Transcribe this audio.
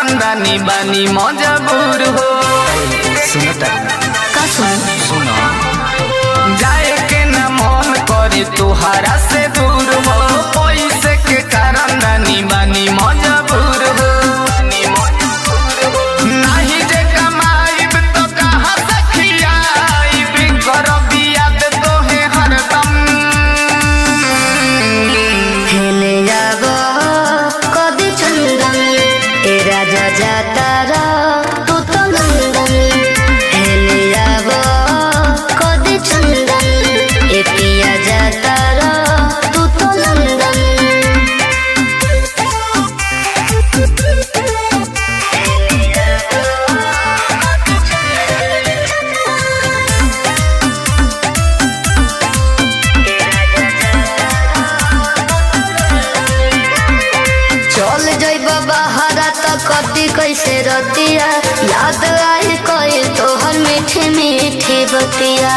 कारण रानी बानी मजबूर हो। सुनो का सुनो जाए के न मन करे तुहारा से दूर हो। पैसे के कारण रानी बानी मजबूर हो। नहीं जे कमाईब तो कहाँ से खियाईब, करब याद तोहे हरदम। हेले जाबो कदी चंदन ए राजा जाता रा तू तो लंदन। हेले जाबो कदी चंदन ए पिया जाता रा तू तो लंदन। चल जइब बहरा त कटी कैसे रतिया, याद आई कोई तोहर मीठी मीठी बतिया।